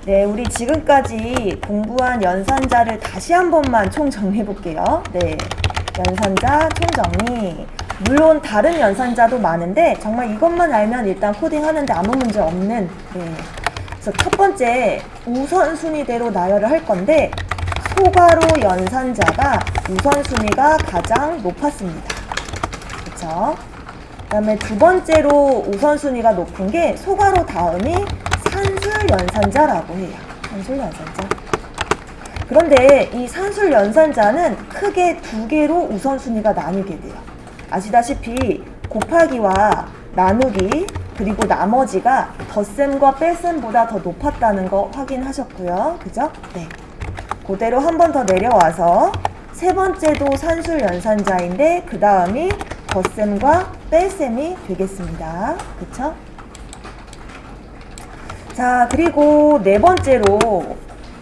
네, 우리 지금까지 공부한 연산자를 다시 한 번만 총정리해 볼게요. 네, 연산자 총정리. 물론 다른 연산자도 많은데 정말 이것만 알면 일단 코딩하는데 아무 문제 없는, 네. 그래서 첫 번째 우선순위대로 나열을 할 건데 소괄호 연산자가 우선순위가 가장 높았습니다. 그쵸? 그 다음에 두 번째로 우선순위가 높은 게 소괄호 다음이 산술연산자라고 해요. 산술연산자. 그런데 이 산술연산자는 크게 두 개로 우선순위가 나뉘게 돼요. 아시다시피 곱하기와 나누기 그리고 나머지가 덧셈과 뺄셈보다 더 높았다는 거 확인하셨고요. 그죠? 네. 그대로 한 번 더 내려와서 세 번째도 산술연산자인데 그 다음이 덧셈과 뺄셈이 되겠습니다. 그쵸? 자, 그리고 네 번째로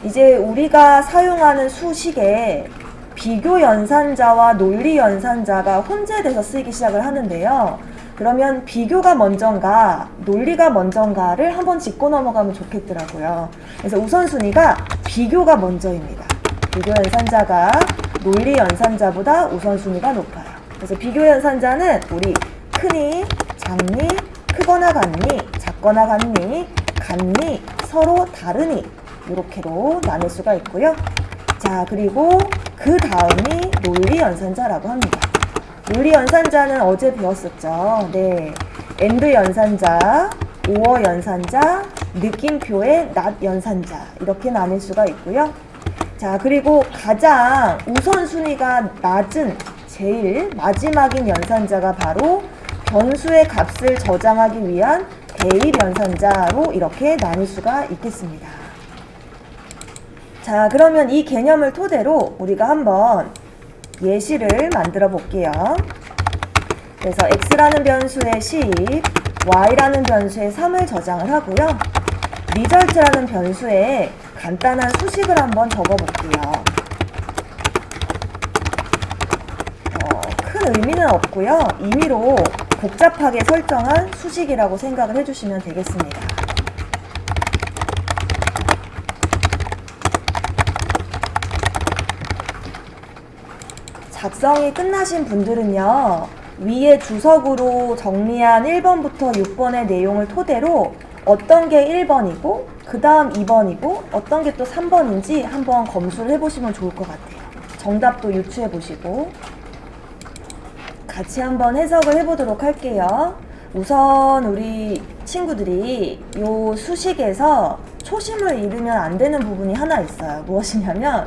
이제 우리가 사용하는 수식에 비교연산자와 논리연산자가 혼재돼서 쓰이기 시작을 하는데요. 그러면 비교가 먼저인가 논리가 먼저인가를 한번 짚고 넘어가면 좋겠더라고요. 그래서 우선순위가 비교가 먼저입니다. 비교연산자가 논리연산자보다 우선순위가 높아요. 그래서 비교연산자는 우리 크니, 작니, 크거나 같니, 작거나 같니, 같니, 서로 다르니 이렇게로 나눌 수가 있고요. 자, 그리고 그 다음이 논리연산자라고 합니다. 논리연산자는 어제 배웠었죠. 네, AND 연산자, OR 연산자, 느낌표의 not 연산자 이렇게 나눌 수가 있고요. 자, 그리고 가장 우선순위가 낮은 제일 마지막인 연산자가 바로 변수의 값을 저장하기 위한 대입 연산자로 이렇게 나눌 수가 있겠습니다. 자, 그러면 이 개념을 토대로 우리가 한번 예시를 만들어 볼게요. 그래서 x라는 변수에 10, y라는 변수에 3을 저장을 하고요. result라는 변수에 간단한 수식을 한번 적어 볼게요. 큰 의미는 없고요. 임의로 복잡하게 설정한 수식이라고 생각을 해주시면 되겠습니다. 작성이 끝나신 분들은요, 위에 주석으로 정리한 1번부터 6번의 내용을 토대로 어떤 게 1번이고 그 다음 2번이고 어떤 게 또 3번인지 한번 검수를 해보시면 좋을 것 같아요. 정답도 유추해 보시고 같이 한번 해석을 해보도록 할게요. 우선 우리 친구들이 요 수식에서 초심을 잃으면 안 되는 부분이 하나 있어요. 무엇이냐면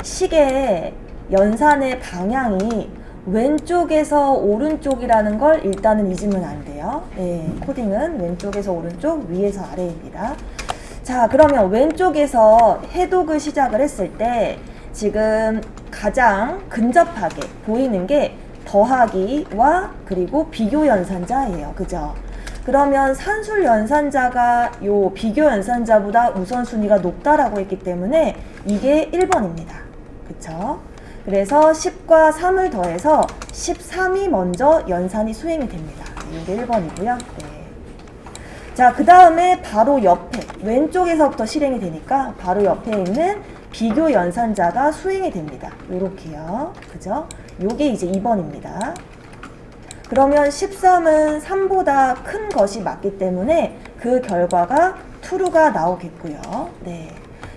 식의 연산의 방향이 왼쪽에서 오른쪽이라는 걸 일단은 잊으면 안 돼요. 네, 코딩은 왼쪽에서 오른쪽, 위에서 아래입니다. 자, 그러면 왼쪽에서 해독을 시작을 했을 때 지금 가장 근접하게 보이는 게 더하기와 그리고 비교 연산자예요. 그죠? 그러면 산술 연산자가 요 비교 연산자보다 우선순위가 높다라고 했기 때문에 이게 1번입니다. 그쵸? 그래서 10과 3을 더해서 13이 먼저 연산이 수행이 됩니다. 이게 1번이고요. 네. 자, 그 다음에 바로 옆에 왼쪽에서부터 실행이 되니까 바로 옆에 있는 비교 연산자가 수행이 됩니다. 요렇게요. 그죠? 요게 이제 2번입니다. 그러면 13은 3보다 큰 것이 맞기 때문에 그 결과가 true가 나오겠고요. 네.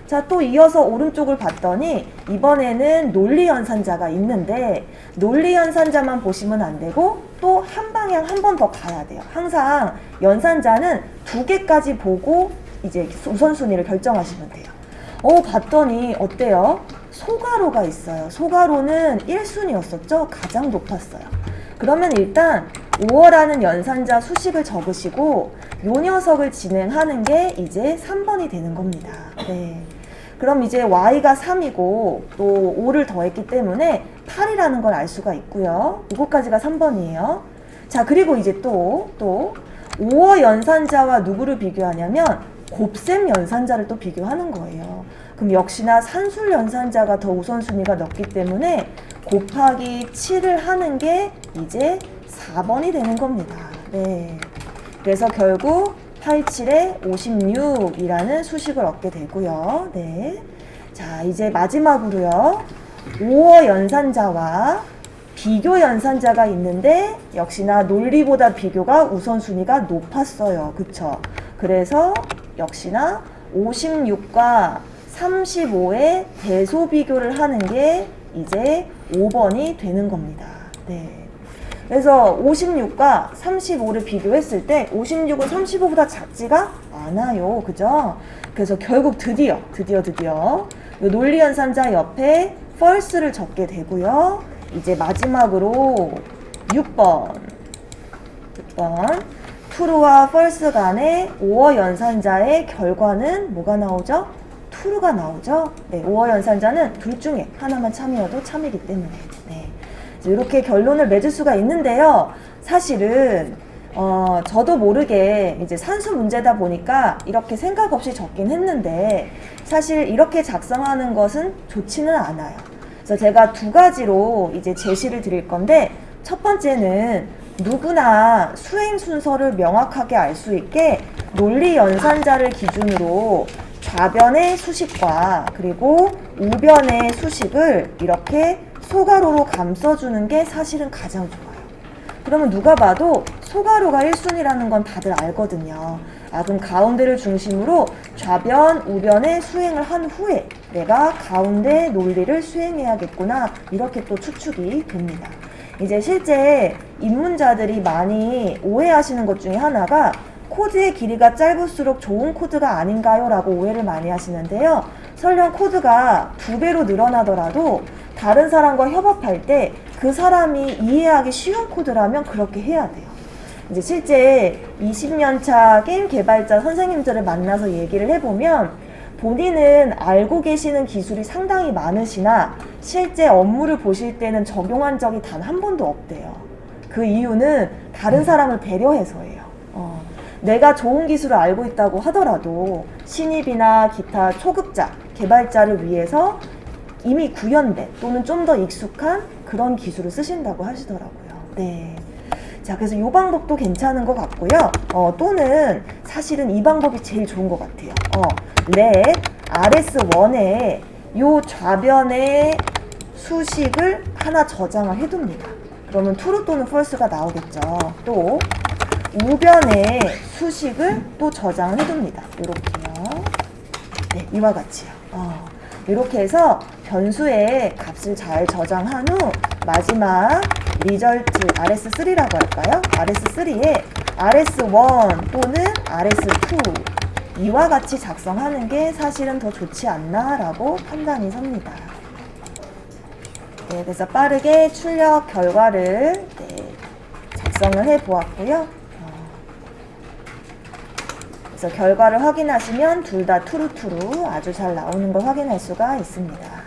자, 또 이어서 오른쪽을 봤더니 이번에는 논리연산자가 있는데 논리연산자만 보시면 안 되고 또 한 방향 한 번 더 가야 돼요. 항상 연산자는 2개까지 보고 이제 우선순위를 결정하시면 돼요. 봤더니 어때요? 소괄호가 있어요. 소괄호는 1순위였었죠? 가장 높았어요. 그러면 일단 5어라는 연산자 수식을 적으시고 요 녀석을 진행하는 게 이제 3번이 되는 겁니다. 네. 그럼 이제 y가 3이고 또 5를 더했기 때문에 8이라는 걸 알 수가 있고요. 이거까지가 3번이에요. 자, 그리고 이제 또 5어 연산자와 누구를 비교하냐면 곱셈 연산자를 또 비교하는 거예요. 그럼 역시나 산술 연산자가 더 우선순위가 높기 때문에 곱하기 7을 하는 게 이제 4번이 되는 겁니다. 네. 그래서 결국 87에 56이라는 수식을 얻게 되고요. 네. 자, 이제 마지막으로요. 5어 연산자와 비교 연산자가 있는데 역시나 논리보다 비교가 우선순위가 높았어요. 그쵸? 그래서 역시나 56과 35의 대소 비교를 하는 게 이제 5번이 되는 겁니다. 네. 그래서 56과 35를 비교했을 때 56은 35보다 작지가 않아요. 그죠? 그래서 결국 드디어 논리 연산자 옆에 false를 적게 되고요. 이제 마지막으로 6번 true와 false 간의 5어 연산자의 결과는 뭐가 나오죠? true가 나오죠. 네, 5어 연산자는 둘 중에 하나만 참이어도 참이기 때문에 네. 이렇게 결론을 맺을 수가 있는데요. 사실은 저도 모르게 이제 산수 문제다 보니까 이렇게 생각 없이 적긴 했는데 사실 이렇게 작성하는 것은 좋지는 않아요. 그래서 제가 두 가지로 이제 제시를 드릴 건데 첫 번째는 누구나 수행 순서를 명확하게 알 수 있게 논리 연산자를 기준으로 좌변의 수식과 그리고 우변의 수식을 이렇게 소가로로 감싸주는 게 사실은 가장 좋아요. 그러면 누가 봐도 소가로가 1순위라는 건 다들 알거든요. 아, 그럼 가운데를 중심으로 좌변, 우변의 수행을 한 후에 내가 가운데 논리를 수행해야겠구나 이렇게 또 추측이 됩니다. 이제 실제 입문자들이 많이 오해하시는 것 중에 하나가 코드의 길이가 짧을수록 좋은 코드가 아닌가요? 라고 오해를 많이 하시는데요. 설령 코드가 2배로 늘어나더라도 다른 사람과 협업할 때 그 사람이 이해하기 쉬운 코드라면 그렇게 해야 돼요. 이제 실제 20년차 게임 개발자 선생님들을 만나서 얘기를 해보면 본인은 알고 계시는 기술이 상당히 많으시나 실제 업무를 보실 때는 적용한 적이 단 한 번도 없대요. 그 이유는 다른 사람을 배려해서예요. 내가 좋은 기술을 알고 있다고 하더라도 신입이나 기타 초급자, 개발자를 위해서 이미 구현된 또는 좀 더 익숙한 그런 기술을 쓰신다고 하시더라고요. 네. 자, 그래서 이 방법도 괜찮은 것 같고요. 또는 사실은 이 방법이 제일 좋은 것 같아요. let rs1에 요 좌변의 수식을 하나 저장을 해둡니다. 그러면 true 또는 false가 나오겠죠. 또 우변의 수식을 또 저장을 해둡니다. 이렇게요. 네, 이와 같이요. 이렇게 해서 변수의 값을 잘 저장한 후 마지막 리절트 rs3라고 할까요? rs3에 rs1 또는 rs2 이와 같이 작성하는 게 사실은 더 좋지 않나 라고 판단이 섭니다. 네, 그래서 빠르게 출력 결과를 작성을 해 보았고요. 그래서 결과를 확인하시면 둘 다 투루투루 아주 잘 나오는 걸 확인할 수가 있습니다.